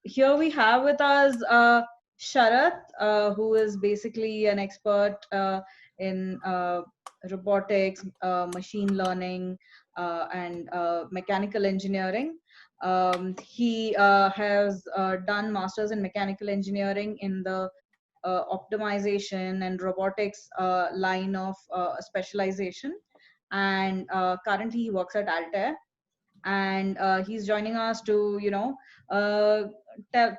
here we have with us Sharath, who is basically an expert in robotics, machine learning, and mechanical engineering. He has done masters in mechanical engineering in the optimization and robotics line of specialization, and currently he works at Altair, and he's joining us to uh,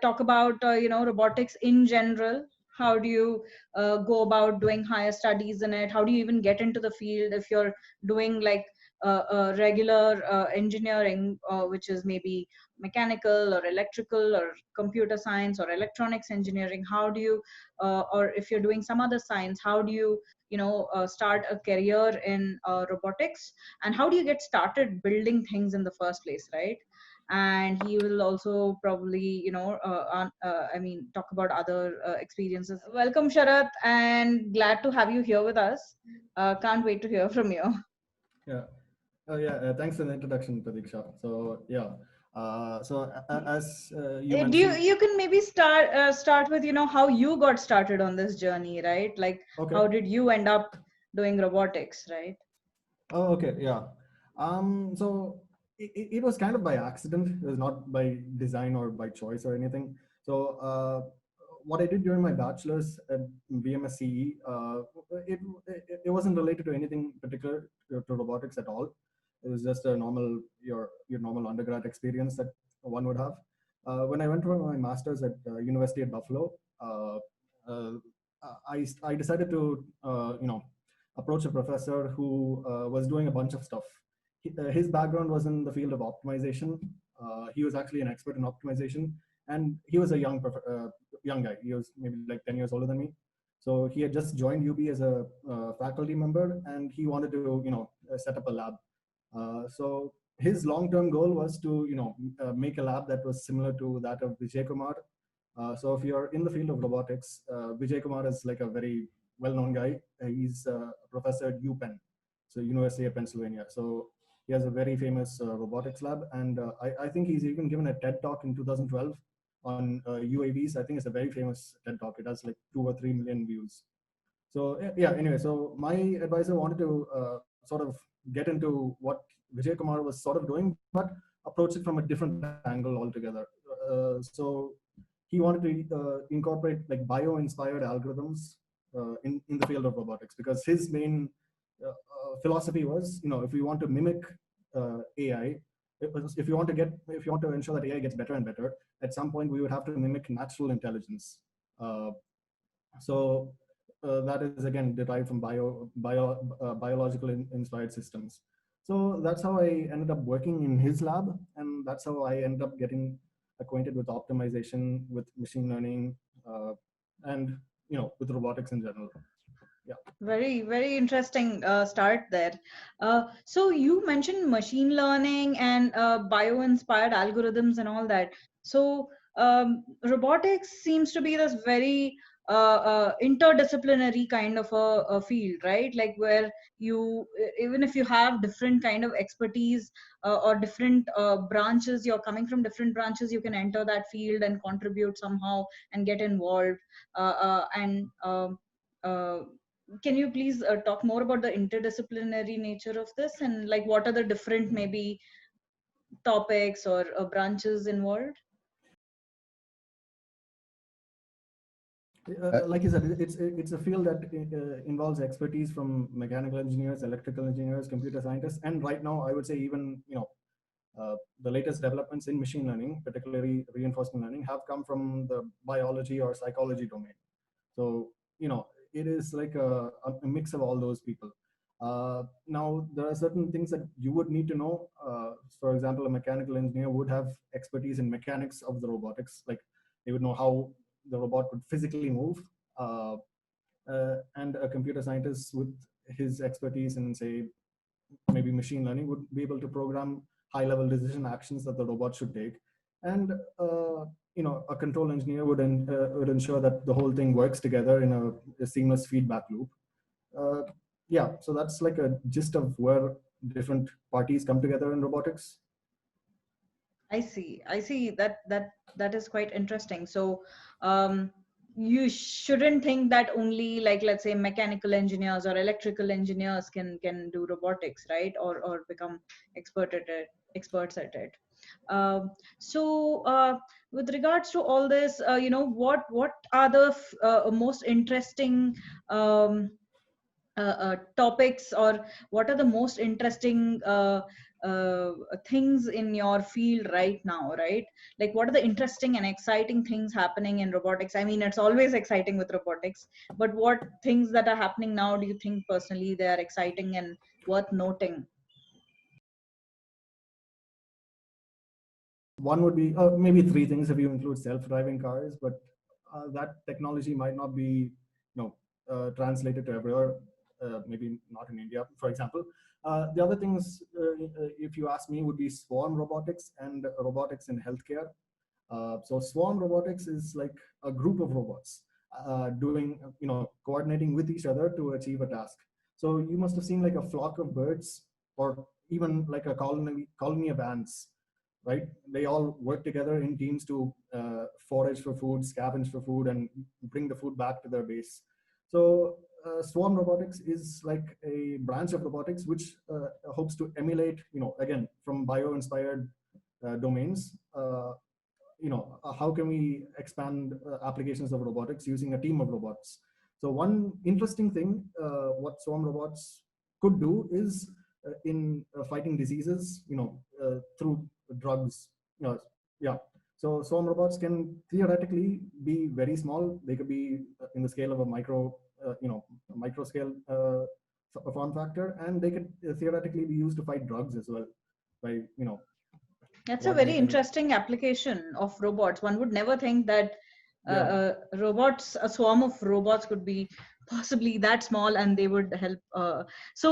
talk about robotics in general. How do you go about doing higher studies in it? How do you even get into the field if you're doing like regular engineering, which is maybe mechanical or electrical or computer science or electronics engineering? How do you or if you're doing some other science, how do you start a career in robotics, and how do you get started building things in the first place, right? And he will also probably talk about other experiences. Welcome, Sharath, and glad to have you here with us. Can't wait to hear from you. Yeah. Thanks for the introduction, Pradiksha. So yeah. As you Do you, mentioned, you can maybe start with how you got started on this journey, right? Like okay. how did you end up doing robotics, right? Oh, okay. Yeah. So it was kind of by accident. It was not by design or by choice or anything. So what I did during my bachelor's at BMSCE, it wasn't related to anything particular to robotics at all. It was just a normal your normal undergrad experience that one would have. When I went for my master's at University at Buffalo, uh, I decided to approach a professor who was doing a bunch of stuff. His background was in the field of optimization. He was actually an expert in optimization, and he was a young guy. He was maybe like 10 years older than me. So he had just joined UB as a faculty member, and he wanted to set up a lab. So his long-term goal was to make a lab that was similar to that of Vijay Kumar. So if you're in the field of robotics, Vijay Kumar is like a very well-known guy. He's a professor at UPenn, so University of Pennsylvania. So he has a very famous robotics lab, and I think he's even given a TED talk in 2012 on UAVs. I think it's a very famous TED talk. It has like 2 or 3 million views. So yeah, anyway, so my advisor wanted to sort of get into what Vijay Kumar was sort of doing, but approach it from a different angle altogether. So he wanted to incorporate like bio-inspired algorithms in the field of robotics, because his main philosophy was, if we want to mimic AI, if you want to ensure that AI gets better and better, at some point we would have to mimic natural intelligence. Uh, so that is again derived from biological inspired systems. So that's how I ended up working in his lab, and that's how I ended up getting acquainted with optimization, with machine learning, and with robotics in general. Yeah. Very, very interesting start there. So you mentioned machine learning and bio-inspired algorithms and all that. So robotics seems to be this very interdisciplinary kind of a field, right? Like where you, even if you have different kind of expertise or different branches, you're coming from different branches, you can enter that field and contribute somehow and get involved. And uh, can you please talk more about the interdisciplinary nature of this, and like what are the different maybe topics or branches involved? Like you said, it's a field that involves expertise from mechanical engineers, electrical engineers, computer scientists, and right now I would say even the latest developments in machine learning, particularly reinforcement learning, have come from the biology or psychology domain. So it is like a mix of all those people. Now there are certain things that you would need to know. For example, a mechanical engineer would have expertise in mechanics of the robotics, like they would know how the robot would physically move. Uh, and a computer scientist with his expertise in, say, maybe machine learning, would be able to program high-level decision actions that the robot should take. And a control engineer would ensure that the whole thing works together in a seamless feedback loop. Uh, yeah, so that's like a gist of where different parties come together in robotics. I see. I see that is quite interesting. So, um, you shouldn't think that only, like, let's say mechanical engineers or electrical engineers can do robotics, right? Or become expert at it, experts at it. So, with regards to all this, what are the most interesting um, topics, or what are the most interesting uh, things in your field right now, right? Like, what are the interesting and exciting things happening in robotics? I mean, it's always exciting with robotics, but what things that are happening now do you think personally they are exciting and worth noting? One would be maybe three things if you include self-driving cars, but that technology might not be, translated to everywhere. Maybe not in India, for example. The other things, if you ask me, would be swarm robotics and robotics in healthcare. So swarm robotics is like a group of robots doing, coordinating with each other to achieve a task. So you must have seen like a flock of birds, or even like a colony of ants, right? They all work together in teams to forage for food, scavenge for food, and bring the food back to their base. So swarm robotics is like a branch of robotics which hopes to emulate, again, from bio-inspired domains. How can we expand applications of robotics using a team of robots? So one interesting thing, what swarm robots could do is in fighting diseases, through drugs. Yeah. So swarm robots can theoretically be very small. They could be in the scale of a micro scale form factor, and they could theoretically be used to fight drugs as well by, That's a what they very can. interesting application of robots. One would never think that Yeah. robots, a swarm of robots, could be possibly that small and they would help. So,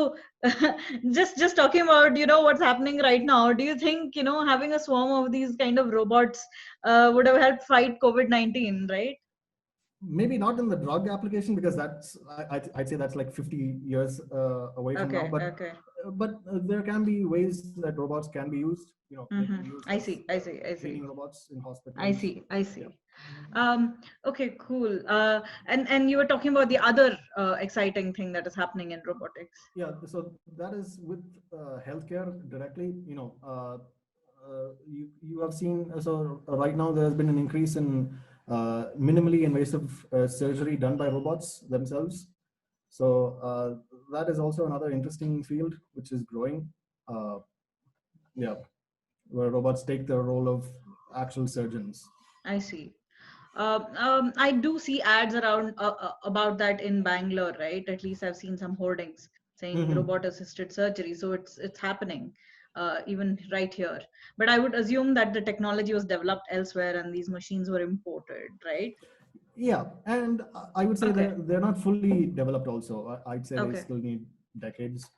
just talking about what's happening right now. Do you think having a swarm of these kind of robots would have helped fight COVID-19? Right? Maybe not in the drug application, because I'd say that's like 50 years away from now. Okay. But Okay. there can be ways that robots can be used. They can be used I as see. I see. I see. cleaning robots in I hospitals. see. I Yeah. see. Okay, cool. And you were talking about the other exciting thing that is happening in robotics. Yeah. So that is with healthcare directly. You have seen, so right now there has been an increase in minimally invasive surgery done by robots themselves. So that is also another interesting field which is growing. Uh, yeah, where robots take the role of actual surgeons. I see. I do see ads around about that in Bangalore, right? At least I've seen some hoardings saying Hmm. robot-assisted surgery. So it's happening even right here. But I would assume that the technology was developed elsewhere and these machines were imported, right? Yeah, and I would say Okay. they're not fully developed. Also, I'd say they Okay. still need decades.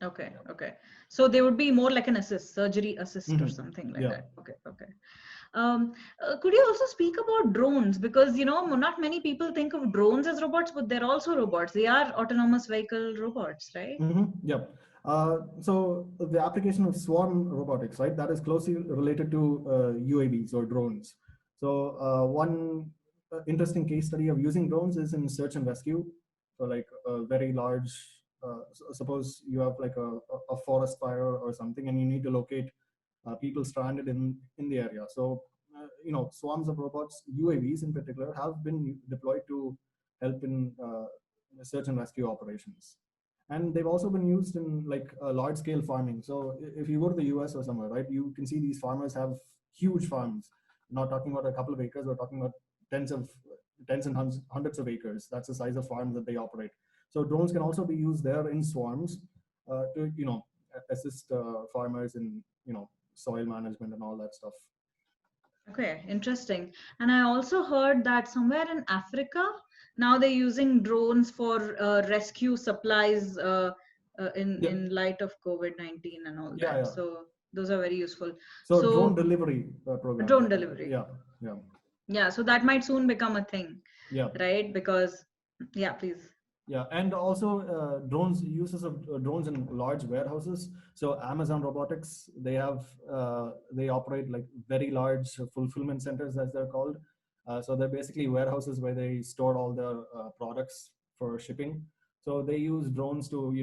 Okay. Yeah. Okay. So they would be more like an assist, surgery assist or Hmm. something like Yeah. that. Okay. Okay. Could you also speak about drones? Because not many people think of drones as robots, but they're also robots. They are autonomous vehicle robots, right? Yeah. So the application of swarm robotics, right? That is closely related to UAVs or drones. So one interesting case study of using drones is in search and rescue. So like a very large, suppose you have like a forest fire or something, and you need to locate people stranded in the area. So swarms of robots, UAVs in particular, have been deployed to help in search and rescue operations. And they've also been used in like large scale farming. So if you go to the US or somewhere, right, you can see these farmers have huge farms. We're not talking about a couple of acres, we're talking about tens and hundreds of acres. That's the size of farms that they operate. So drones can also be used there in swarms to assist farmers in soil management and all that stuff. Okay, interesting. And I also heard that somewhere in Africa, now they're using drones for rescue supplies Yeah, in light of COVID-19 and all yeah, that. yeah. So those are very useful. So drone So delivery program. drone delivery. Yeah, yeah, Yeah, so that might soon become a thing, yeah. right? Because, yeah, please. Yeah, and also drones, uses of drones in large warehouses. So Amazon Robotics, they operate like very large fulfillment centers, as they're called. So they're basically warehouses where they store all their products for shipping. So they use drones to,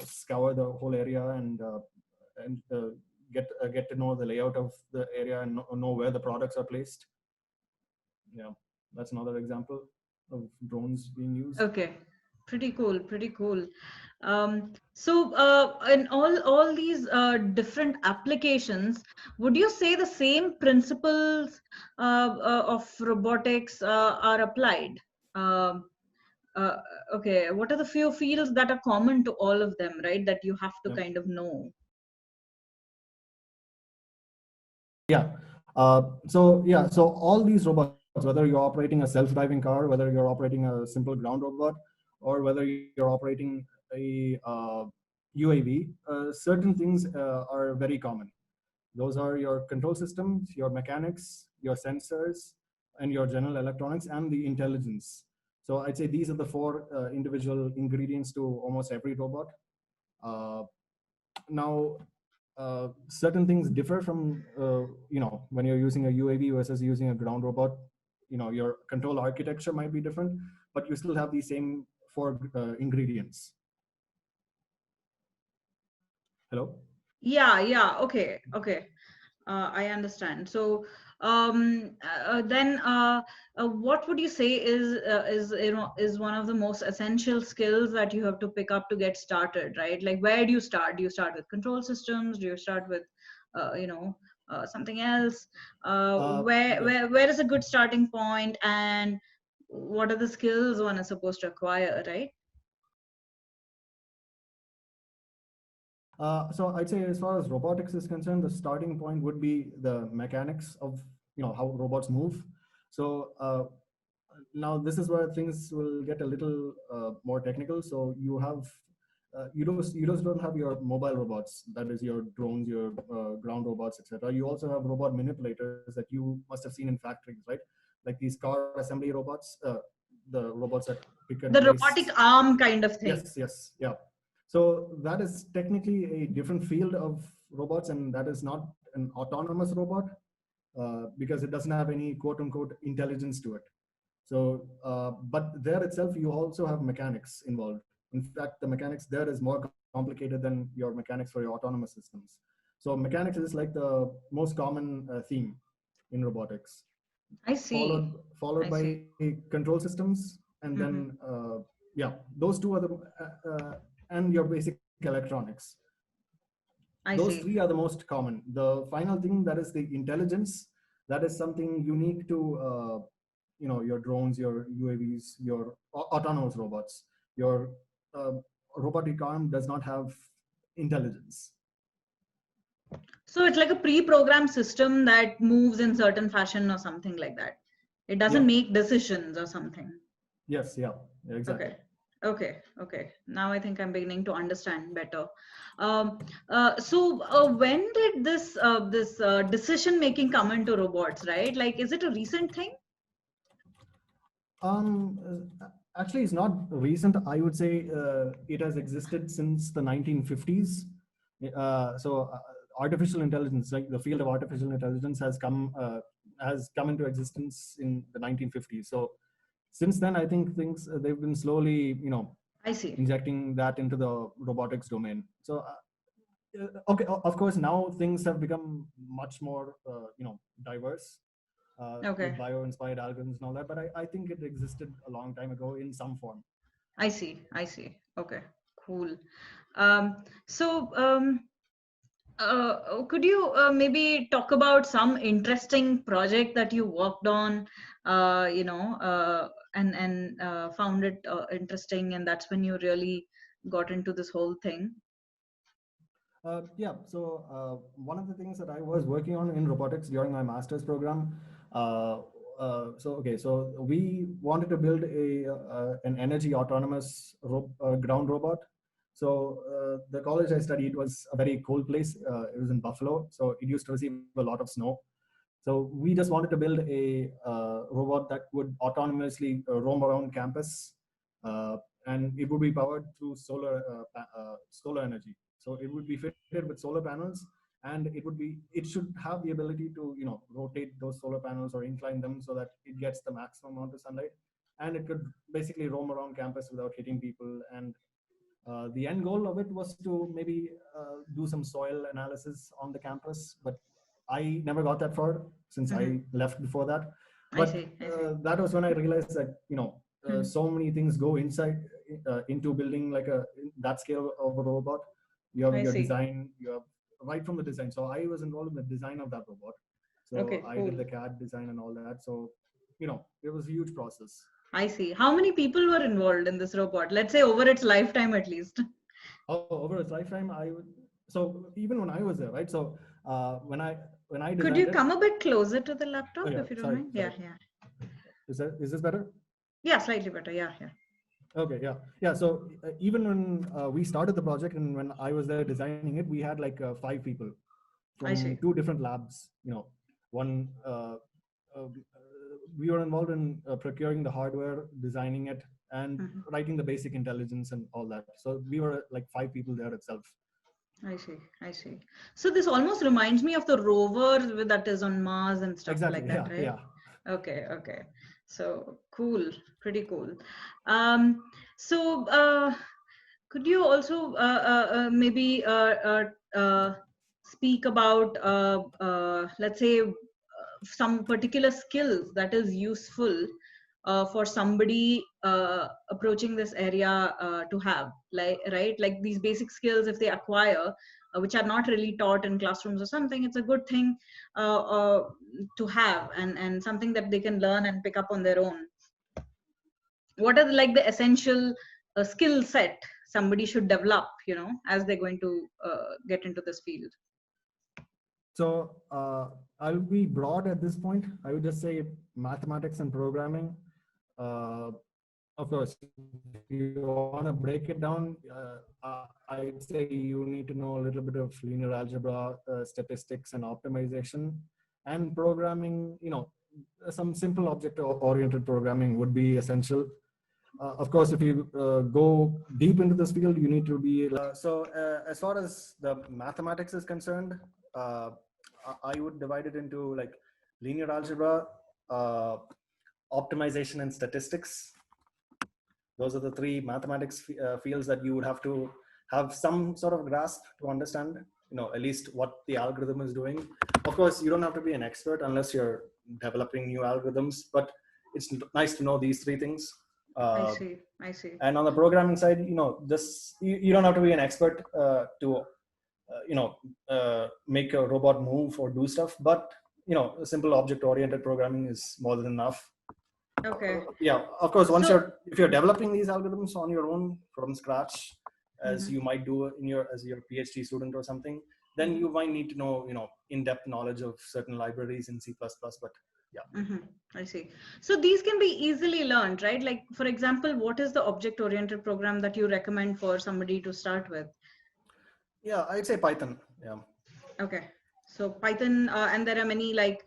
scour the whole area and get to know the layout of the area and know where the products are placed. Yeah, that's another example of drones being used. Okay, pretty cool, pretty cool. In all these different applications, would you say the same principles of robotics are applied? Um, uh, okay, what are the few fields that are common to all of them, right? That you have to Yeah. kind of know. Yeah. So all these robots, whether you're operating a self-driving car, whether you're operating a simple ground robot, or whether you're operating a UAV, certain things are very common. Those are your control systems, your mechanics, your sensors, and your general electronics and the intelligence. So I'd say these are the four individual ingredients to almost every robot. Uh, Now, certain things differ from when you're using a UAV versus using a ground robot. Your control architecture might be different, but you still have the same four ingredients. Hello. Yeah, yeah, okay, okay. I understand. So, then, what would you say is one of the most essential skills that you have to pick up to get started, right? Like, where do you start? Do you start with control systems? Do you start with, something else? Yeah. Where is a good starting point, and what are the skills one is supposed to acquire, right? So I'd say, as far as robotics is concerned, the starting point would be the mechanics of how robots move. So now this is where things will get a little more technical. So you just don't have your mobile robots, that is your drones, your ground robots, etc. You also have robot manipulators that you must have seen in factories, right? Like these car assembly robots, the robots that pick and The place. robotic arm kind of thing. Yes, yes, yeah. So that is technically a different field of robots, and that is not an autonomous robot because it doesn't have any quote unquote intelligence to it. So, but there itself, you also have mechanics involved. In fact, the mechanics there is more complicated than your mechanics for your autonomous systems. So, mechanics is like the most common theme in robotics, I followed see. followed I by see. control systems, and Hmm. then yeah, those two are the and your basic electronics. I Those see. three are the most common. The final thing, that is the intelligence, that is something unique to your drones, your UAVs, your autonomous robots. Your uh, robotic arm does not have intelligence. So it's like a pre-programmed system that moves in certain fashion or something like that. It doesn't Yeah. make decisions or something. Yes. Yeah. Yeah, exactly. Okay. Okay. Okay. Now I think I'm beginning to understand better. When did this decision making come into robots? Right? Like, is it a recent thing? Actually, it's not recent. I would say it has existed since the 1950s. So artificial intelligence, like the field of artificial intelligence, has come into existence in the 1950s. So since then, I think things they've been slowly, I see. injecting that into the robotics domain. So okay, of course, now things have become much more, diverse with Okay. bio-inspired algorithms and all that. But I think it existed a long time ago in some form. I see. I see. Okay. Cool. Um, so um, could you maybe talk about some interesting project that you worked on, and found it interesting, and that's when you really got into this whole thing? Yeah. So one of the things that I was working on in robotics during my master's program. Uh, so we wanted to build an energy autonomous ground robot. So the college I studied was a very cold place. It was in Buffalo, so it used to receive a lot of snow. So we just wanted to build a robot that would autonomously roam around campus. Uh, and it would be powered through solar energy. So it would be fitted with solar panels, and it should have the ability to rotate those solar panels or incline them so that it gets the maximum amount of sunlight, and it could basically roam around campus without hitting people. And the end goal of it was to maybe do some soil analysis on the campus, but I never got that far since I left before that. I But see. that was when I realized that so many things go into building like that scale of a robot. You have I your see. design, you have right from the design. So I was involved in the design of that robot. So Okay, I cool. did the CAD design and all that. So it was a huge process. I see. How many people were involved in this robot? Let's say over its lifetime at least. Oh, over its lifetime, I would. So even when I was there, right? So when I designed Could you it. come a bit closer to the laptop Oh, yeah, if you don't sorry. mind? Yeah, yeah. Is this better? Yeah, slightly better. Yeah, yeah. Okay, yeah. So even when we started the project and when I was there designing it, we had like 5 people I see. from 2 different labs. One we were involved in procuring the hardware, designing it, and writing the basic intelligence and all that. So we were like 5 people there itself. I see. I see. So this almost reminds me of the rover that is on Mars and stuff Exactly. like that, right? Yeah. Okay. Okay. So cool. Pretty cool. So could you also maybe speak about let's say some particular skills that is useful for somebody approaching this area to have, like, right, like these basic skills if they acquire, which are not really taught in classrooms or something, it's a good thing to have, and something that they can learn and pick up on their own. What are like the essential skill set somebody should develop, as they're going to get into this field? So I'll be broad at this point. I would just say mathematics and programming. Of course, if you want to break it down, I'd say you need to know a little bit of linear algebra, statistics, and optimization. And programming, some simple object-oriented programming would be essential. Of course, if you go deep into this field, you need to be. So as far as the mathematics is concerned, I would divide it into like linear algebra, optimization, and statistics. Those are the 3 mathematics fields that you would have to have some sort of grasp to understand, at least what the algorithm is doing. Of course, you don't have to be an expert unless you're developing new algorithms, but it's nice to know these 3 things. I see. And on the programming side, you don't have to be an expert to make a robot move or do stuff, but simple object-oriented programming is more than enough. Okay. Yeah, of course. If you're developing these algorithms on your own from scratch, as you might do as your PhD student or something, then you might need to know in-depth knowledge of certain libraries in C++. But yeah. I see. So these can be easily learned, right? Like, for example, what is the object-oriented program that you recommend for somebody to start with? Yeah, I'd say Python. Yeah. Okay. So Python, and there are many like,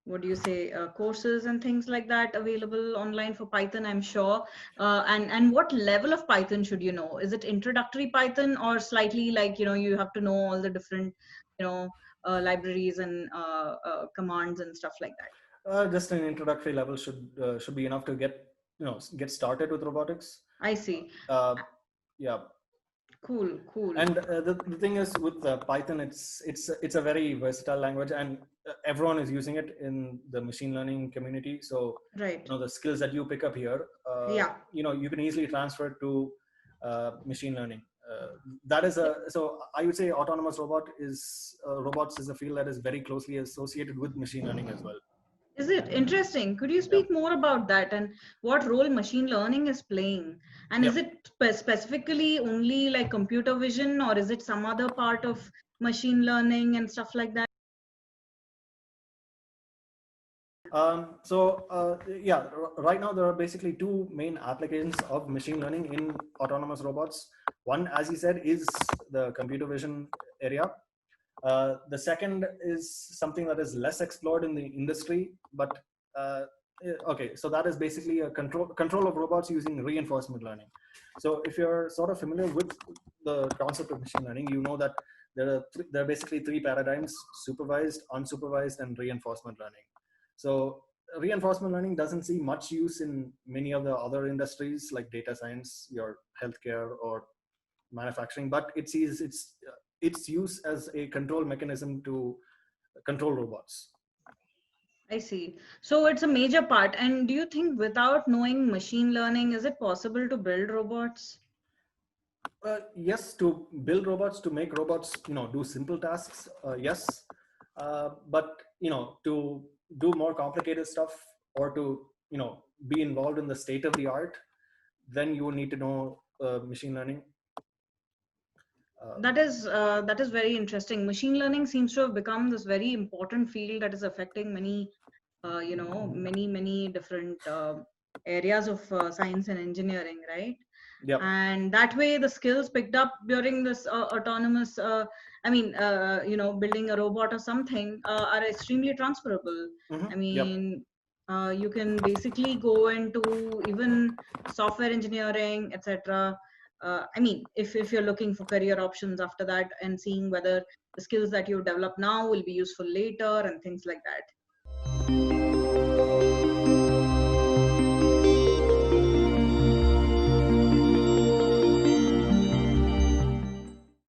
what do you say, courses and things like that available online for Python, I'm sure. And what level of Python should you know? Is it introductory Python, or slightly like, you have to know all the different, libraries and commands and stuff like that? Just an introductory level should be enough to get started with robotics. I see. Yeah. Cool. And the thing is with Python, it's a very versatile language, and everyone is using it in the machine learning community. So right. The skills that you pick up here, you can easily transfer it to machine learning. That is so I would say autonomous robots is a field that is very closely associated with machine learning as well. Is it interesting? Could you speak more about that and what role machine learning is playing? And is it specifically only like computer vision, or is it some other part of machine learning and stuff like that? Right now there are basically 2 main applications of machine learning in autonomous robots. One, as you said, is the computer vision area. The second is something that is less explored in the industry, but Okay, so that is basically a control of robots using reinforcement learning. So if you're sort of familiar with the concept of machine learning, you know that there are basically three paradigms: supervised, unsupervised, and reinforcement learning. So reinforcement learning doesn't see much use in many of the other industries like data science, your healthcare, or manufacturing, but it sees its use as a control mechanism to control robots. I see. So it's a major part. And do you think without knowing machine learning, is it possible to build robots? Yes, to build robots, to make robots, do simple tasks. Yes, but to do more complicated stuff, or to be involved in the state of the art, then you will need to know machine learning. That is very interesting. Machine learning seems to have become this very important field that is affecting many, many different areas of science and engineering, right? Yep. And that way, the skills picked up during this autonomous, building a robot or something, are extremely transferable. I Yep. mean, you can basically go into even software engineering, etc. If you're looking for career options after that and seeing whether the skills that you develop now will be useful later and things like that.